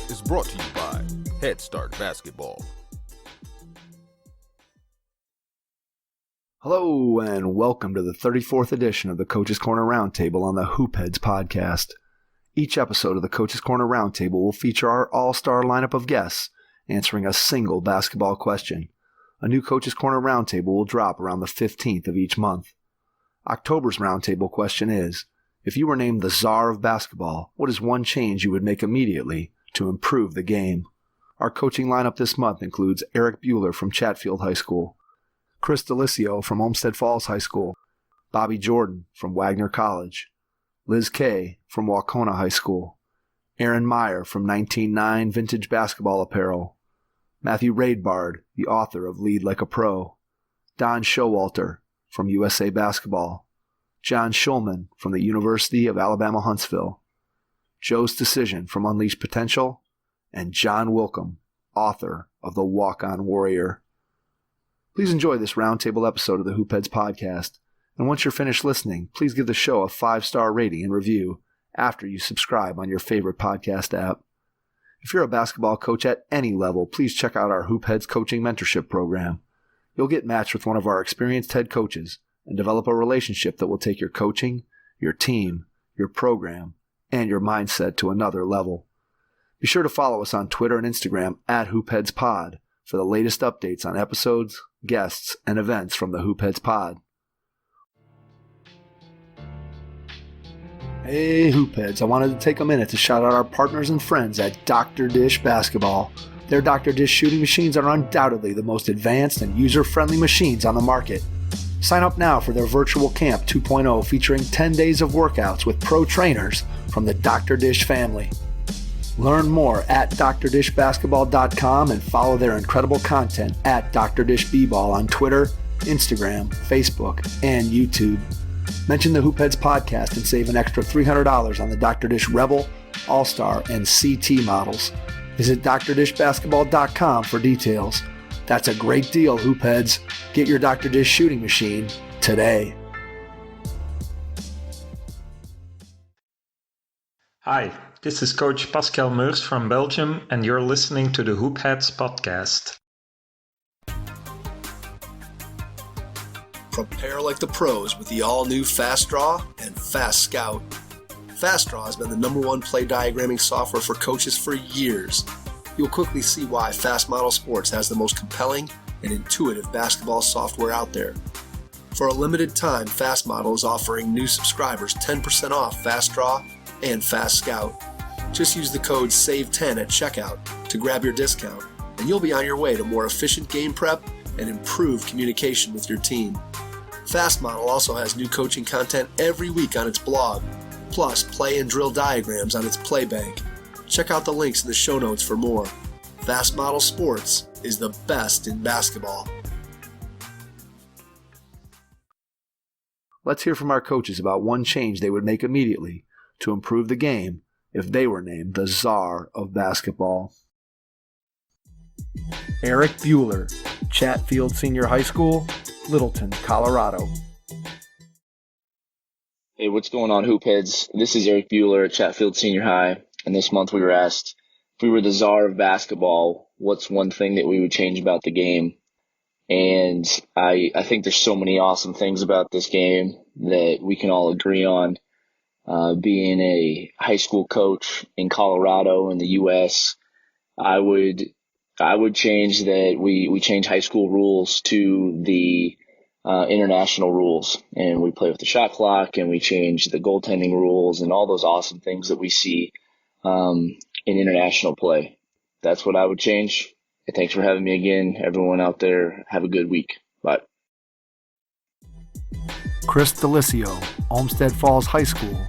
is brought to you by Head Start Basketball. Hello and welcome to the 34th edition of the Coach's Corner Roundtable on the Hoopheads podcast. Each episode of the Coach's Corner Roundtable will feature our all-star lineup of guests answering a single basketball question. A new Coach's Corner Roundtable will drop around the 15th of each month. October's Roundtable question is, if you were named the Czar of Basketball, what is one change you would make immediately to improve the game? Our coaching lineup this month includes Erik Buehler from Chatfield High School, Chris DeLisio from Olmsted Falls High School, Bobby Jordan from Wagner College, Liz Kay from Wahconah High School, Aaron Meyer from 1909 Vintage Basketball Apparel, Matthew Raidbard, the author of Lead Like a Pro, Don Showalter from USA Basketball, John Shulman from the University of Alabama-Huntsville, Joe's Decision from Unleashed Potential, and John Wilkham, author of The Walk-On Warrior. Please enjoy this roundtable episode of the Hoopheads podcast, and once you're finished listening, please give the show a 5-star rating and review after you subscribe on your favorite podcast app. If you're a basketball coach at any level, please check out our Hoopheads Coaching Mentorship Program. You'll get matched with one of our experienced head coaches and develop a relationship that will take your coaching, your team, your program, and your mindset to another level. Be sure to follow us on Twitter and Instagram at HoopheadsPod for the latest updates on episodes, guests, and events from the Hoopheads Pod. Hey Hoopheads, I wanted to take a minute to shout out our partners and friends at Dr. Dish Basketball. Their Dr. Dish shooting machines are undoubtedly the most advanced and user-friendly machines on the market. Sign up now for their Virtual Camp 2.0 featuring 10 days of workouts with pro trainers from the Dr. Dish family. Learn more at drdishbasketball.com and follow their incredible content at Dr. Dish B-Ball on Twitter, Instagram, Facebook, and YouTube. Mention the Hoopheads podcast and save an extra $300 on the Dr. Dish Rebel, All-Star, and CT models. Visit drdishbasketball.com for details. That's a great deal, Hoopheads. Get your Dr. Dish shooting machine today. Hi, this is Coach Pascal Meurs from Belgium, and you're listening to the Hoopheads podcast. Prepare like the pros with the all-new Fast Draw and Fast Scout. Fast Draw has been the #1 play diagramming software for coaches for years. You'll quickly see why Fast Model Sports has the most compelling and intuitive basketball software out there. For a limited time, Fast Model is offering new subscribers 10% off Fast Draw and Fast Scout. Just use the code SAVE10 at checkout to grab your discount, and you'll be on your way to more efficient game prep and improved communication with your team. Fast Model also has new coaching content every week on its blog, plus play and drill diagrams on its play bank. Check out the links in the show notes for more. Fast Model Sports is the best in basketball. Let's hear from our coaches about one change they would make immediately to improve the game if they were named the Czar of Basketball. Erik Buehler, Chatfield Senior High School, Littleton, Colorado. Hey, what's going on, Hoopheads? This is Erik Buehler at Chatfield Senior High, and this month we were asked if we were the Czar of Basketball, what's one thing that we would change about the game? And I think there's so many awesome things about this game that we can all agree on. Being a high school coach in Colorado in the U.S., I would change that we change high school rules to the international rules, and we play with the shot clock, and we change the goaltending rules and all those awesome things that we see in international play. That's what I would change. Thanks for having me again. Everyone out there, have a good week. Bye. Chris DeLisio, Olmsted Falls High School,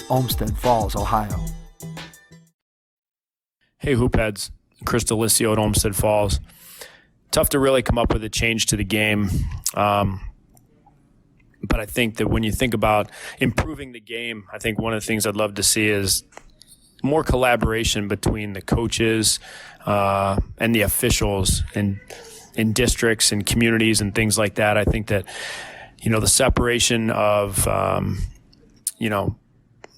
Olmsted Falls, Ohio. Hey, Hoopheads. Chris DeLisio at Olmsted Falls. Tough to really come up with a change to the game. But I think that when you think about improving the game, I think one of the things I'd love to see is more collaboration between the coaches and the officials in districts and communities and things like that. I think that, the separation of,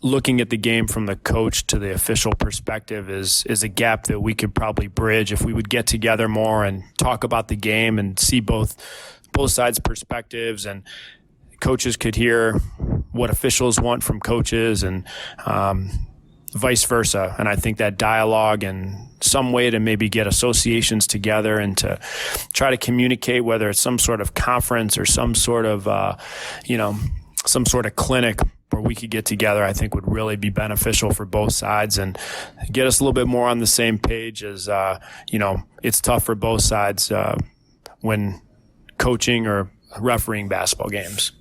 looking at the game from the coach to the official perspective is a gap that we could probably bridge if we would get together more and talk about the game and see both sides' perspectives, and coaches could hear what officials want from coaches and vice versa. And I think that dialogue and some way to maybe get associations together and to try to communicate, whether it's some sort of conference or some sort of, some sort of clinic where we could get together, I think would really be beneficial for both sides and get us a little bit more on the same page as, it's tough for both sides when coaching or refereeing basketball games.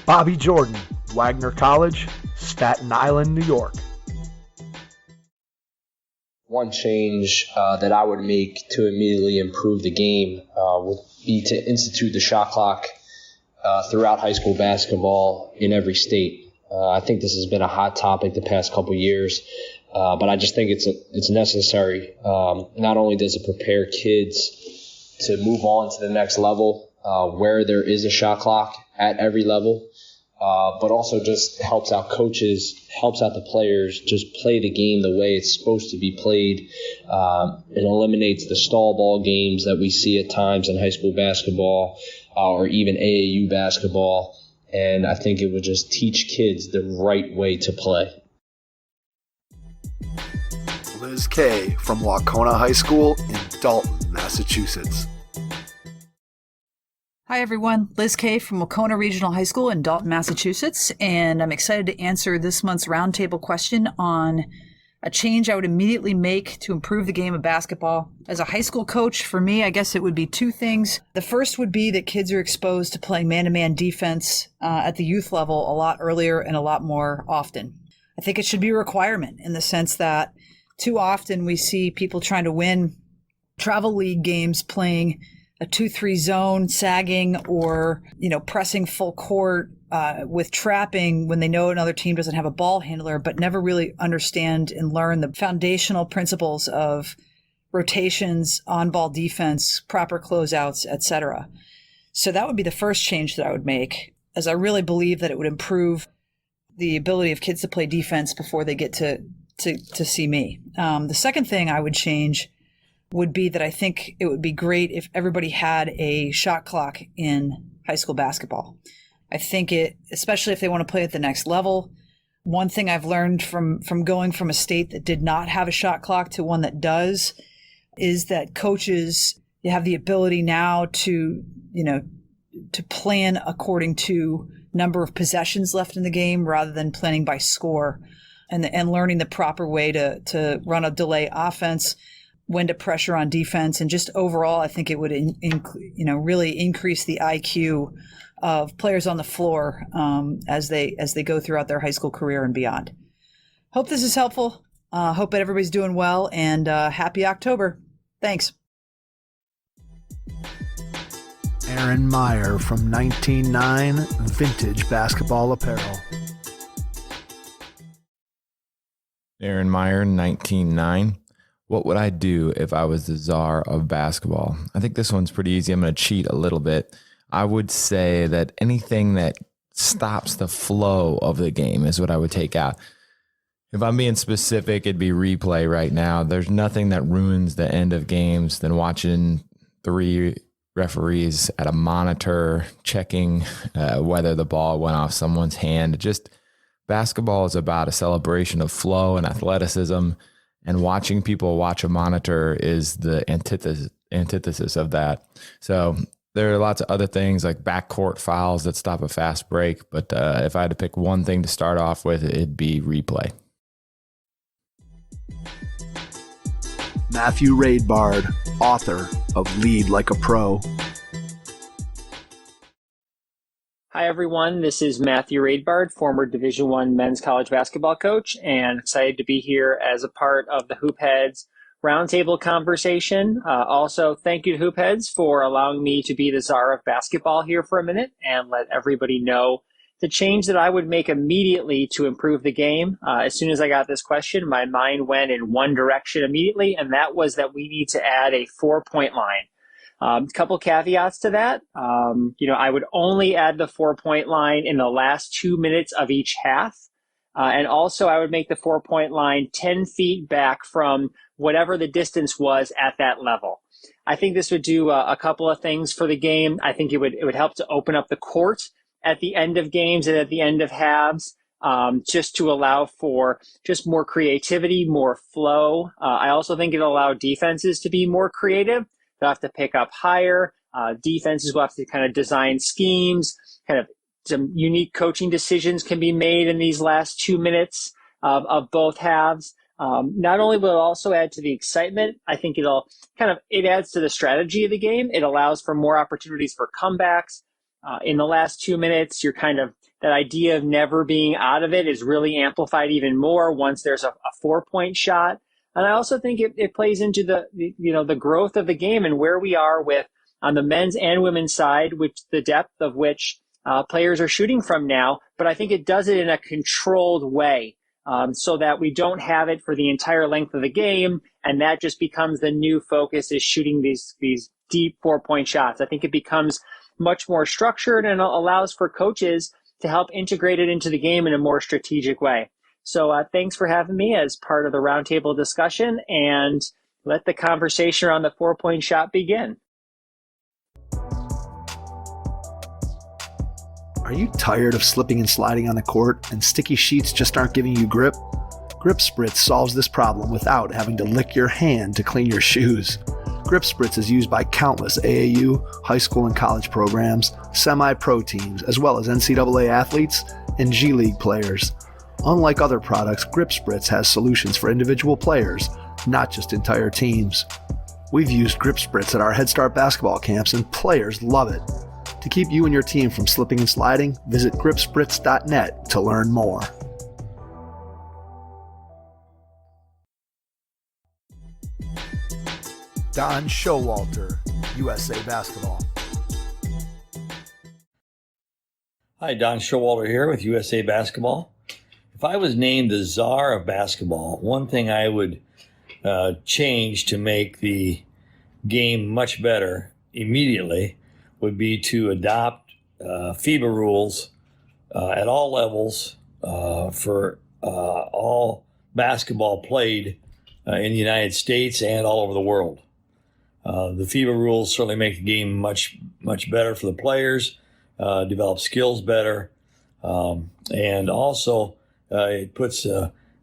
Bobby Jordan, Wagner College, Staten Island, New York. One change that I would make to immediately improve the game would be to institute the shot clock throughout high school basketball in every state. I think this has been a hot topic the past couple of years, but I just think it's necessary. Not only does it prepare kids to move on to the next level where there is a shot clock at every level, but also just helps out coaches, helps out the players just play the game the way it's supposed to be played. It eliminates the stall ball games that we see at times in high school basketball or even AAU basketball. And I think it would just teach kids the right way to play. Liz Kay from Wahconah High School in Dalton, Massachusetts. Hi everyone, Liz Kay from Wahconah Regional High School in Dalton, Massachusetts, and I'm excited to answer this month's roundtable question on a change I would immediately make to improve the game of basketball. As a high school coach, for me, I guess it would be two things. The first would be that kids are exposed to playing man-to-man defense at the youth level a lot earlier and a lot more often. I think it should be a requirement in the sense that too often we see people trying to win travel league games playing a 2-3 zone, sagging, or, pressing full court with trapping when they know another team doesn't have a ball handler, but never really understand and learn the foundational principles of rotations, on-ball defense, proper closeouts, etc. So that would be the first change that I would make, as I really believe that it would improve the ability of kids to play defense before they get to see me. The second thing I would change would be that I think it would be great if everybody had a shot clock in high school basketball. I think especially if they want to play at the next level. One thing I've learned from going from a state that did not have a shot clock to one that does is that coaches have the ability now to plan according to number of possessions left in the game rather than planning by score, and learning the proper way to run a delay offense, when to pressure on defense, and just overall, I think it would really increase the IQ of players on the floor as they go throughout their high school career and beyond. Hope this is helpful. Hope that everybody's doing well, and happy October. Thanks. Aaron Meyer from 19.9 Vintage Basketball Apparel. Aaron Meyer, 19.9. What would I do if I was the czar of basketball? I think this one's pretty easy. I'm going to cheat a little bit. I would say that anything that stops the flow of the game is what I would take out. If I'm being specific, it'd be replay right now. There's nothing that ruins the end of games than watching 3 referees at a monitor checking whether the ball went off someone's hand. Just basketball is about a celebration of flow and athleticism. And watching people watch a monitor is the antithesis of that. So there are lots of other things like backcourt fouls that stop a fast break. But if I had to pick one thing to start off with, it'd be replay. Matthew Raidbard, author of Lead Like a Pro. Hi, everyone. This is Matthew Raidbard, former Division I men's college basketball coach, and excited to be here as a part of the Hoop Heads roundtable conversation. Also, thank you to Hoop Heads for allowing me to be the czar of basketball here for a minute and let everybody know the change that I would make immediately to improve the game. As soon as I got this question, my mind went in one direction immediately, and that was that we need to add a 4-point line. Couple caveats to that. I would only add the 4-point line in the last 2 minutes of each half. And also I would make the 4-point line 10 feet back from whatever the distance was at that level. I think this would do a couple of things for the game. I think it would help to open up the court at the end of games and at the end of halves, just to allow for just more creativity, more flow. I also think it'll allow defenses to be more creative. They'll have to pick up higher. Defenses will have to kind of design schemes, kind of some unique coaching decisions can be made in these last 2 minutes of both halves. Not only will it also add to the excitement, I think it adds to the strategy of the game. It allows for more opportunities for comebacks. In the last 2 minutes, that idea of never being out of it is really amplified even more once there's a 4-point shot. And I also think it plays into the growth of the game and where we are with on the men's and women's side, which the depth of which players are shooting from now. But I think it does it in a controlled way. So that we don't have it for the entire length of the game, and that just becomes the new focus is shooting these deep 4-point shots. I think it becomes much more structured and allows for coaches to help integrate it into the game in a more strategic way. So thanks for having me as part of the roundtable discussion, and let the conversation around the 4-point shot begin. Are you tired of slipping and sliding on the court and sticky sheets just aren't giving you grip? Grip Spritz solves this problem without having to lick your hand to clean your shoes. Grip Spritz is used by countless AAU, high school and college programs, semi-pro teams, as well as NCAA athletes and G League players. Unlike other products, Grip Spritz has solutions for individual players, not just entire teams. We've used Grip Spritz at our Head Start basketball camps and players love it. To keep you and your team from slipping and sliding, visit gripspritz.net to learn more. Don Showalter, USA Basketball. Hi, Don Showalter here with USA Basketball. If I was named the Czar of Basketball, one thing I would change to make the game much better immediately would be to adopt FIBA rules at all levels for all basketball played in the United States and all over the world. The FIBA rules certainly make the game much better for the players, develop skills better, and also it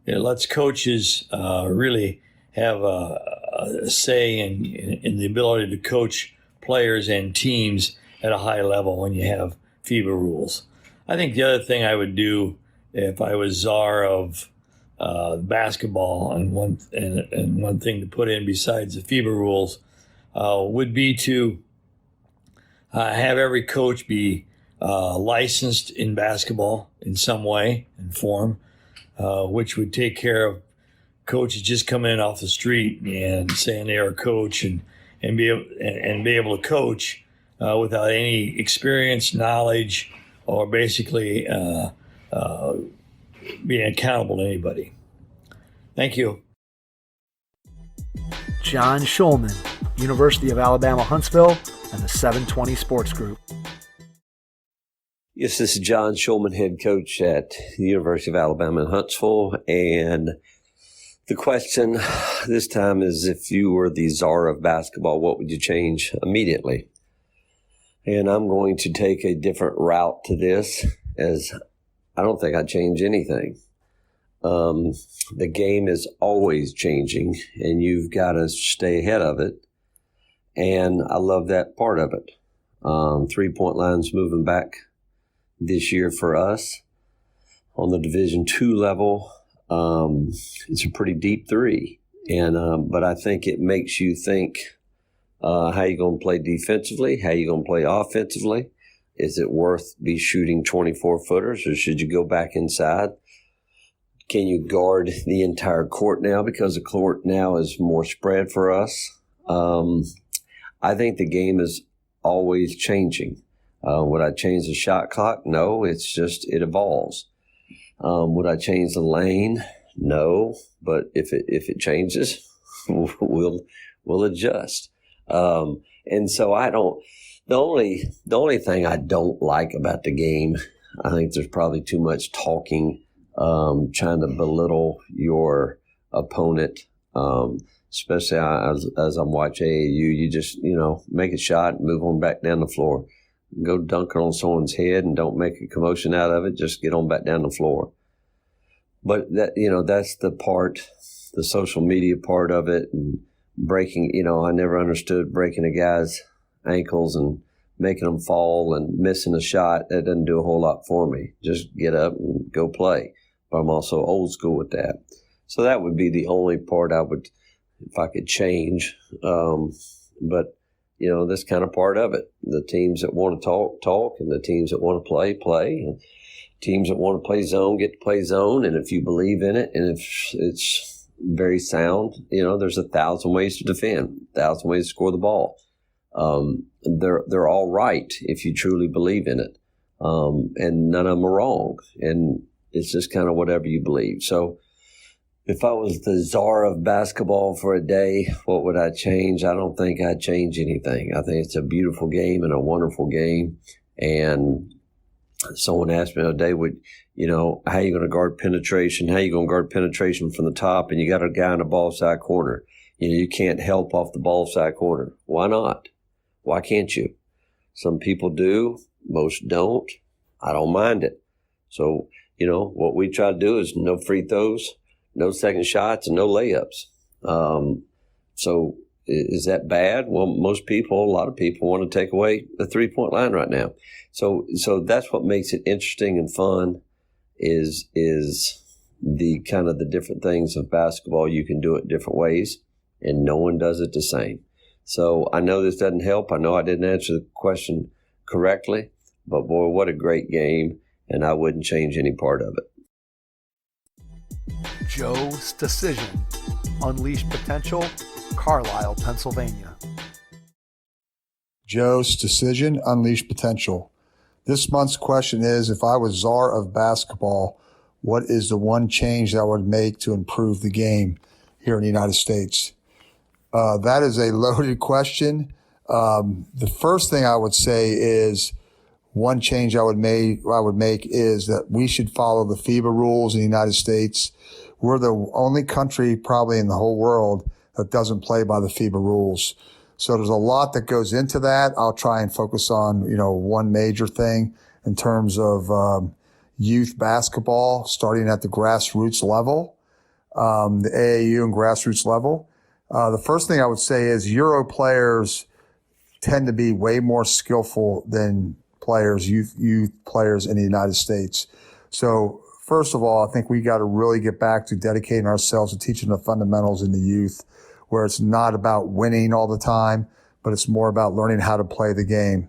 lets coaches really have a say in the ability to coach players and teams at a high level when you have FIBA rules. I think the other thing I would do if I was czar of basketball, and one thing to put in besides the FIBA rules would be to have every coach be licensed in basketball in some way and form, which would take care of coaches just coming in off the street and saying they are a coach and be able to coach without any experience, knowledge, or basically being accountable to anybody. Thank you. John Shulman, University of Alabama-Huntsville, and the 720 Sports Group. Yes, this is John Shulman, head coach at the University of Alabama-Huntsville, and the question this time is, if you were the czar of basketball, what would you change immediately? And I'm going to take a different route to this, as I don't think I'd change anything. The game is always changing, and you've got to stay ahead of it. And I love that part of it. 3-point line's moving back this year for us. On the Division II level, it's a pretty deep three. But I think it makes you think how you going to play defensively, how you going to play offensively. Is it worth be shooting 24-footers, or should you go back inside? Can you guard the entire court now, because the court now is more spread for us? I think the game is always changing. Would I change the shot clock? No, it's just it evolves. Would I change the lane? No, but if it changes, we'll adjust. And so the only thing I don't like about the game, I think there's probably too much talking, trying to belittle your opponent, especially as I'm watching AAU. You just, make a shot and move on back down the floor. Go dunk it on someone's head and don't make a commotion out of it. Just get on back down the floor. But that's the social media part of it, and breaking, I never understood breaking a guy's ankles and making them fall and missing a shot. That doesn't do a whole lot for me. Just get up and go play. But I'm also old school with that. So that would be the only part I would, if I could change. But that's kind of part of it. The teams that want to talk, and the teams that want to play. And teams that want to play zone get to play zone. And if you believe in it, and if it's very sound, there's 1,000 ways to defend, 1,000 ways to score the ball. They're all right if you truly believe in it. And none of them are wrong. And it's just kind of whatever you believe. So if I was the czar of basketball for a day, what would I change? I don't think I'd change anything. I think it's a beautiful game and a wonderful game. And someone asked me the other day, how are you going to guard penetration? How are you going to guard penetration from the top? And you got a guy in the ball side corner. You can't help off the ball side corner. Why not? Why can't you? Some people do. Most don't. I don't mind it. So, what we try to do is no free throws, no second shots, and no layups. So is that bad? Well, a lot of people want to take away the 3-point line right now. So that's what makes it interesting and fun is the kind of the different things of basketball. You can do it different ways, and no one does it the same. So I know this doesn't help. I know I didn't answer the question correctly, but boy, what a great game, and I wouldn't change any part of it. Joe's decision. Unleashed potential. Carlisle, Pennsylvania. Joe's decision. Unleashed potential. This month's question is, if I was czar of basketball, what is the one change that I would make to improve the game here in the United States? That is a loaded question. The first thing I would say is one change I would make is that we should follow the FIBA rules in the United States. We're the only country probably in the whole world that doesn't play by the FIBA rules. So there's a lot that goes into that. I'll try and focus on, one major thing in terms of youth basketball, starting at the grassroots level, the AAU and grassroots level. The first thing I would say is Euro players tend to be way more skillful than youth players in the United States. So first of all, I think we got to really get back to dedicating ourselves to teaching the fundamentals in the youth, where it's not about winning all the time, but it's more about learning how to play the game.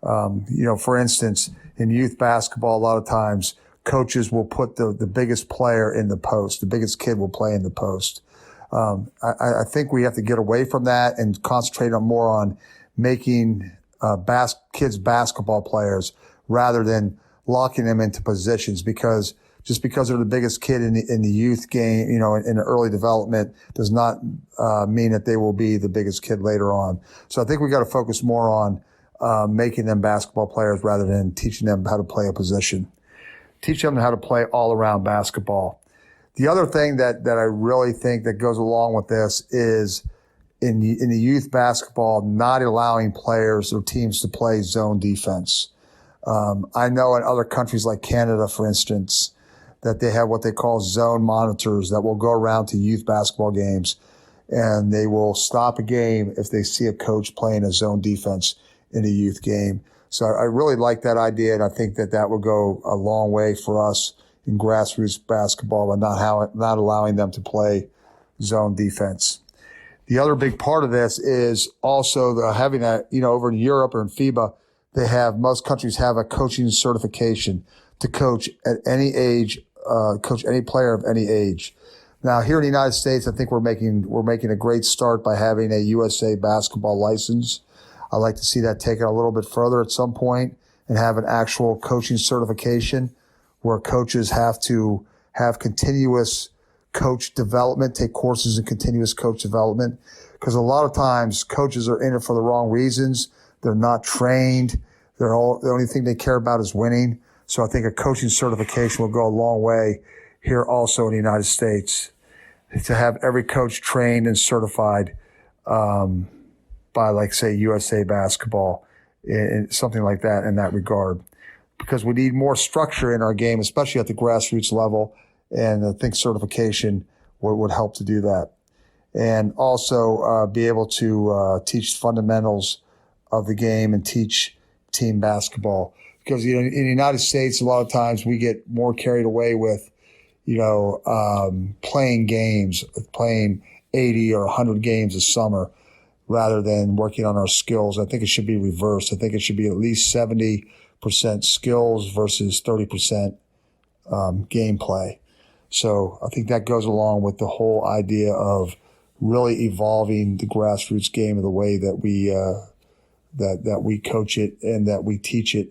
For instance, in youth basketball, a lot of times coaches will put the biggest player in the post. The biggest kid will play in the post. I think we have to get away from that and concentrate more on making kids basketball players rather than locking them into positions, because just because they're the biggest kid in the youth game, in the early development does not mean that they will be the biggest kid later on. So I think we got to focus more on making them basketball players rather than teaching them how to play a position. Teach them how to play all around basketball. The other thing that I really think that goes along with this is in the youth basketball, not allowing players or teams to play zone defense. I know in other countries like Canada, for instance, that they have what they call zone monitors that will go around to youth basketball games, and they will stop a game if they see a coach playing a zone defense in a youth game. So I really like that idea, and I think that will go a long way for us in grassroots basketball and not allowing them to play zone defense. The other big part of this is also having over in Europe or in FIBA, most countries have a coaching certification to coach at any age, coach any player of any age. Now here in the United States, I think we're making a great start by having a USA basketball license. I'd like to see that taken a little bit further at some point and have an actual coaching certification where coaches have to have continuous coach development, take courses in continuous coach development, because a lot of times coaches are in it for the wrong reasons. They're not trained. The only thing they care about is winning. So I think a coaching certification will go a long way here also in the United States, to have every coach trained and certified by, like, say, USA Basketball, something like that in that regard. Because we need more structure in our game, especially at the grassroots level, and I think certification would help to do that. And also be able to teach fundamentals of the game and teach team basketball. Because, in the United States, a lot of times we get more carried away with, playing games, playing 80 or 100 games a summer, rather than working on our skills. I think it should be reversed. I think it should be at least 70% skills versus 30% gameplay. So I think that goes along with the whole idea of really evolving the grassroots game of the way that we that we coach it and that we teach it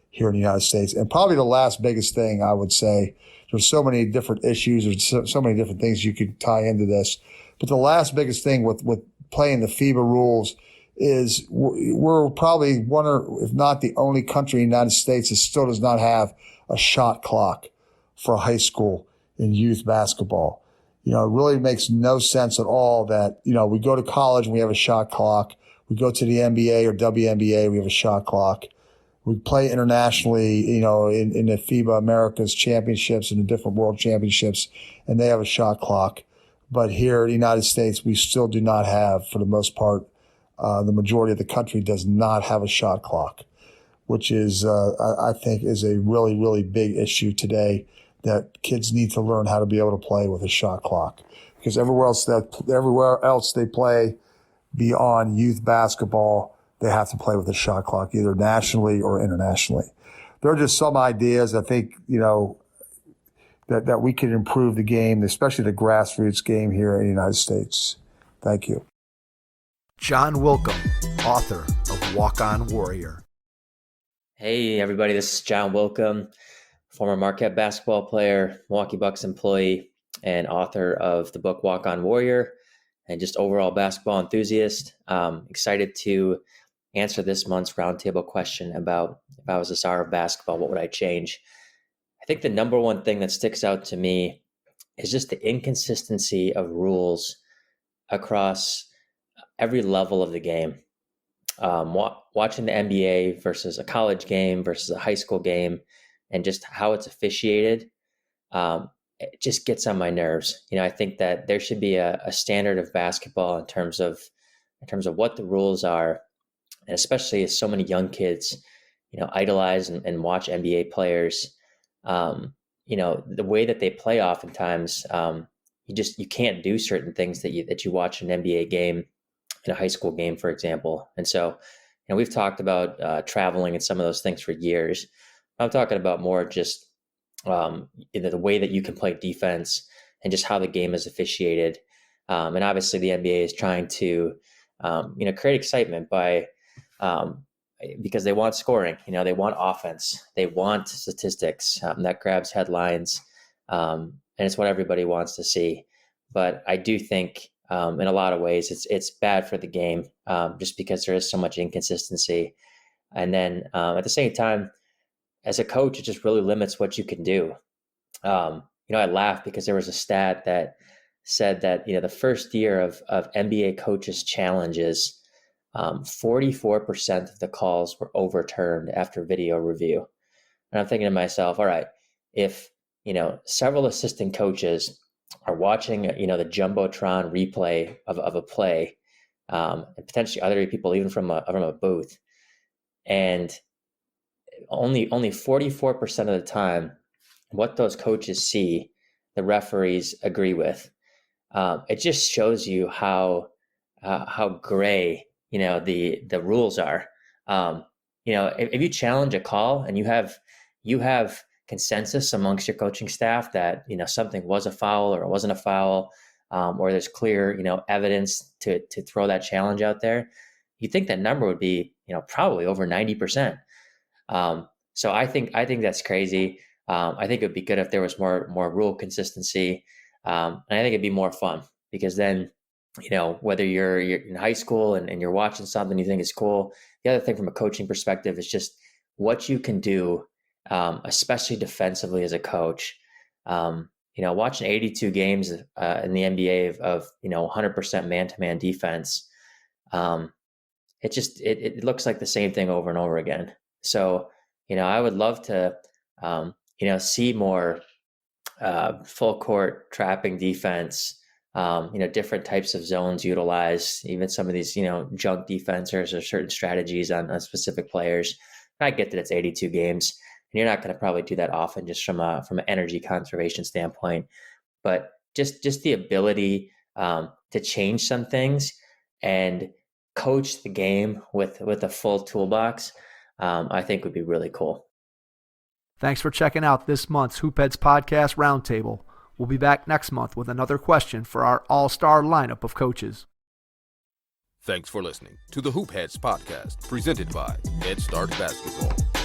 here in the United States. And probably the last biggest thing I would say, there's so many different issues, there's so many different things you could tie into this, but the last biggest thing with playing the FIBA rules is we're probably one, or if not the only country in the United States that still does not have a shot clock for high school and youth basketball. It really makes no sense at all that, we go to college and we have a shot clock. We go to the NBA or WNBA, we have a shot clock. We play internationally, in the FIBA Americas championships and the different world championships, and they have a shot clock. But here in the United States, we still do not have, for the most part, the majority of the country does not have a shot clock, which is, I think, is a really, really big issue today, that kids need to learn how to be able to play with a shot clock. Because everywhere else they play beyond youth basketball, they have to play with a shot clock, either nationally or internationally. There are just some ideas, I think, that we can improve the game, especially the grassroots game here in the United States. Thank you. John Wilkham, author of Walk On Warrior. Hey, everybody, this is John Wilkham, former Marquette basketball player, Milwaukee Bucks employee, and author of the book Walk On Warrior, and just overall basketball enthusiast. Excited to answer this month's roundtable question about, if I was a Czar of basketball, what would I change? I think the number one thing that sticks out to me is just the inconsistency of rules across every level of the game. Watching the NBA versus a college game versus a high school game, and just how it's officiated, it just gets on my nerves. I think that there should be a standard of basketball in terms of what the rules are, and especially as so many young kids, idolize and watch NBA players. The way that they play, oftentimes, you can't do certain things that you watch an NBA game in a high school game, for example. And so, we've talked about traveling and some of those things for years. I'm talking about more just the way that you can play defense and just how the game is officiated. And obviously the NBA is trying to, create excitement by, because they want scoring, they want offense, they want statistics that grabs headlines. And it's what everybody wants to see. But I do think in a lot of ways it's bad for the game, just because there is so much inconsistency. And then at the same time, as a coach, it just really limits what you can do. I laugh because there was a stat that said that, the first year of NBA coaches challenges, 44% of the calls were overturned after video review. And I'm thinking to myself, all right, if, several assistant coaches are watching, the Jumbotron replay of a play, and potentially other people, even from a booth, and only 44% of the time, what those coaches see, the referees agree with. It just shows you how gray, the rules are. If you challenge a call and you have consensus amongst your coaching staff that, something was a foul or it wasn't a foul, or there's clear, evidence to throw that challenge out there, you think that number would be, probably over 90%. So I think that's crazy. I think it would be good if there was more rule consistency. And I think it'd be more fun because then, whether you're in high school and you're watching something you think is cool, the other thing from a coaching perspective is just what you can do, especially defensively as a coach. Watching 82 games in the NBA of 100% man-to-man defense, it looks like the same thing over and over again. So, I would love to, see more full court trapping defense, different types of zones utilized, even some of these, junk defenders or certain strategies on specific players. I get that it's 82 games and you're not going to probably do that often just from an energy conservation standpoint, but just the ability to change some things and coach the game with a full toolbox, I think would be really cool. Thanks for checking out this month's Hoopheads Podcast Roundtable. We'll be back next month with another question for our all-star lineup of coaches. Thanks for listening to the Hoopheads Podcast, presented by Head Start Basketball.